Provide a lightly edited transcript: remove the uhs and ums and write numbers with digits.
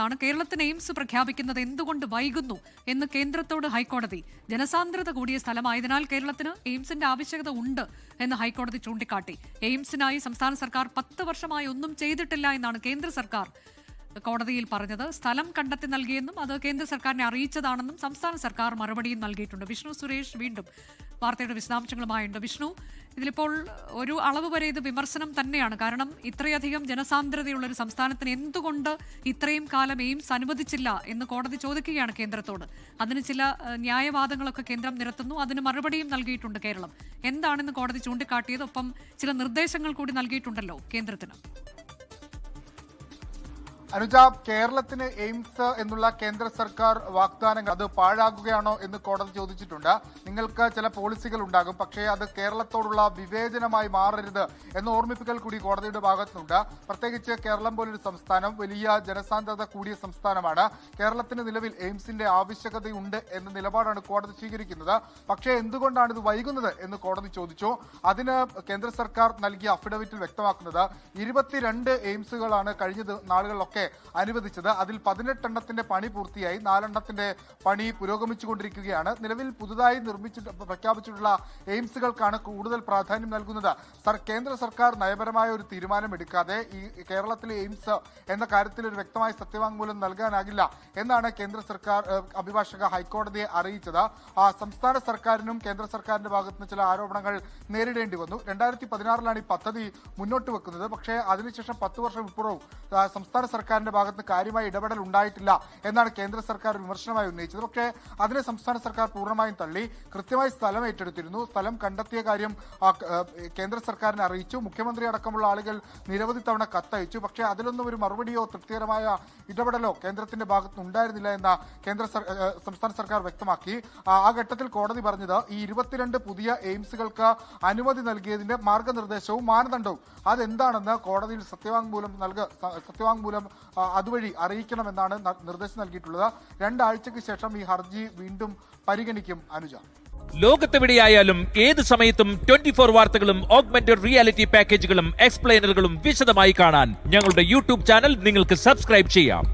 ാണ് കേരളത്തിന് എയിംസ് പ്രഖ്യാപിക്കുന്നത് എന്തുകൊണ്ട് വൈകുന്നു എന്ന് കേന്ദ്രത്തോട് ഹൈക്കോടതി. ജനസാന്ദ്രത കൂടിയ സ്ഥലമായതിനാൽ കേരളത്തിന് എയിംസിന്റെ ആവശ്യകത ഉണ്ട് എന്ന് ഹൈക്കോടതി ചൂണ്ടിക്കാട്ടി. എയിംസിനായി സംസ്ഥാന സർക്കാർ 10 വർഷമായി ഒന്നും ചെയ്തിട്ടില്ല എന്നാണ് കേന്ദ്ര സർക്കാർ കോടതിയിൽ പറഞ്ഞത്. സ്ഥലം കണ്ടെത്തി നൽകിയെന്നും അത് കേന്ദ്ര സർക്കാരിനെ അറിയിച്ചതാണെന്നും സംസ്ഥാന സർക്കാർ മറുപടിയും നൽകിയിട്ടുണ്ട്. വിഷ്ണു സുരേഷ് വീണ്ടും വാർത്തയുടെ വിശദാംശങ്ങളുമായുണ്ട്. വിഷ്ണു, ഇതിലിപ്പോൾ ഒരു അളവ് വരെ ഇത് വിമർശനം തന്നെയാണ്. കാരണം ഇത്രയധികം ജനസാന്ദ്രതയുള്ള ഒരു സംസ്ഥാനത്തിന് എന്തുകൊണ്ട് ഇത്രയും കാലം എയിംസ് അനുവദിച്ചില്ല എന്ന് കോടതി ചോദിക്കുകയാണ് കേന്ദ്രത്തോട്. അതിന് ചില ന്യായവാദങ്ങളൊക്കെ കേന്ദ്രം നിരത്തുന്നു. അതിന് മറുപടിയും നൽകിയിട്ടുണ്ട് കേരളം. എന്താണെന്ന് കോടതി ചൂണ്ടിക്കാട്ടിയത്? ഒപ്പം ചില നിർദ്ദേശങ്ങൾ കൂടി നൽകിയിട്ടുണ്ടല്ലോ കേന്ദ്രത്തിന്. അനുജ, കേരളത്തിന് എയിംസ് എന്നുള്ള കേന്ദ്ര സർക്കാർ വാഗ്ദാനങ്ങൾ അത് പാഴാകുകയാണോ എന്ന് കോടതി ചോദിച്ചിട്ടുണ്ട്. നിങ്ങൾക്ക് ചില പോളിസികൾ ഉണ്ടാകും, പക്ഷേ അത് കേരളത്തോടുള്ള വിവേചനമായി മാറരുത് എന്ന് ഓർമ്മിപ്പിക്കൽ കൂടി കോടതിയുടെ ഭാഗത്തുനിന്നുണ്ട്. പ്രത്യേകിച്ച് കേരളം പോലൊരു സംസ്ഥാനം വലിയ ജനസാന്ദ്രത കൂടിയ സംസ്ഥാനമാണ്. കേരളത്തിന് നിലവിൽ എയിംസിന്റെ ആവശ്യകതയുണ്ട് എന്ന നിലപാടാണ് കോടതി സ്വീകരിക്കുന്നത്. പക്ഷേ എന്തുകൊണ്ടാണ് ഇത് വൈകുന്നത് എന്ന് കോടതി ചോദിച്ചു. അതിന് കേന്ദ്ര സർക്കാർ നൽകിയ അഫിഡവിറ്റിൽ വ്യക്തമാക്കുന്നത് 22 എയിംസുകളാണ് കഴിഞ്ഞ നാളുകളിലൊക്കെ അനുവദിച്ചത്. അതിൽ 18 എണ്ണത്തിന്റെ പണി പൂർത്തിയായി, 4 എണ്ണത്തിന്റെ പണി പുരോഗമിച്ചുകൊണ്ടിരിക്കുകയാണ്. നിലവിൽ പുതുതായി പ്രഖ്യാപിച്ചിട്ടുള്ള എയിംസുകൾക്കാണ് കൂടുതൽ പ്രാധാന്യം നൽകുന്നത്. കേന്ദ്ര സർക്കാർ നയപരമായ ഒരു തീരുമാനം എടുക്കാതെ ഈ കേരളത്തിലെ എയിംസ് എന്ന കാര്യത്തിൽ ഒരു വ്യക്തമായ സത്യവാങ്മൂലം നൽകാനാകില്ല എന്നാണ് കേന്ദ്ര സർക്കാർ അഭിഭാഷക ഹൈക്കോടതിയെ അറിയിച്ചത്. സംസ്ഥാന സർക്കാരിനും കേന്ദ്ര സർക്കാരിന്റെ ഭാഗത്തുനിന്ന് ചില ആരോപണങ്ങൾ നേരിടേണ്ടി വന്നു. 2016 ഈ പദ്ധതി മുന്നോട്ട് വെക്കുന്നത്. പക്ഷേ അതിനുശേഷം 10 വർഷം ഇപ്പുറവും സംസ്ഥാന സർക്കാരിന്റെ ഭാഗത്ത് കാര്യമായ ഇടപെടൽ ഉണ്ടായിട്ടില്ല എന്നാണ് കേന്ദ്ര സർക്കാർ വിമർശനമായി ഉന്നയിച്ചത്. പക്ഷേ അതിനെ സംസ്ഥാന സർക്കാർ പൂർണ്ണമായും തള്ളി. കൃത്യമായി സ്ഥലം ഏറ്റെടുത്തിരുന്നു. സ്ഥലം കണ്ടെത്തിയ കാര്യം കേന്ദ്ര സർക്കാരിനെ അറിയിച്ചു. മുഖ്യമന്ത്രി അടക്കമുള്ള ആളുകൾ നിരവധി തവണ കത്തയച്ചു. പക്ഷേ അതിലൊന്നും ഒരു മറുപടിയോ തൃപ്തികരമായ ഇടപെടലോ കേന്ദ്രത്തിന്റെ ഭാഗത്ത് ഉണ്ടായിരുന്നില്ല എന്ന സംസ്ഥാന സർക്കാർ വ്യക്തമാക്കി. ആ ഘട്ടത്തിൽ കോടതി പറഞ്ഞത് ഈ 22 പുതിയ എയിംസുകൾക്ക് അനുമതി നൽകിയതിന്റെ മാർഗനിർദ്ദേശവും മാനദണ്ഡവും അതെന്താണെന്ന് കോടതിയിൽ സത്യവാങ്മൂലം അതുവഴി അറിയിക്കണമെന്നാണ് നിർദ്ദേശം നൽകിയിട്ടുള്ളത്. 2 ആഴ്ചയ്ക്ക് ശേഷം ഈ ഹർജി വീണ്ടും പരിഗണിക്കും. അനുജ, ലോകത്തെവിടെയായാലും ഏത് സമയത്തും 24 വാർത്തകളും ഓഗ്മെന്റഡ് റിയാലിറ്റി പാക്കേജുകളും എക്സ്പ്ലെയിനറുകളും വിശദമായി കാണാൻ ഞങ്ങളുടെ യൂട്യൂബ് ചാനൽ നിങ്ങൾക്ക് സബ്സ്ക്രൈബ് ചെയ്യാം.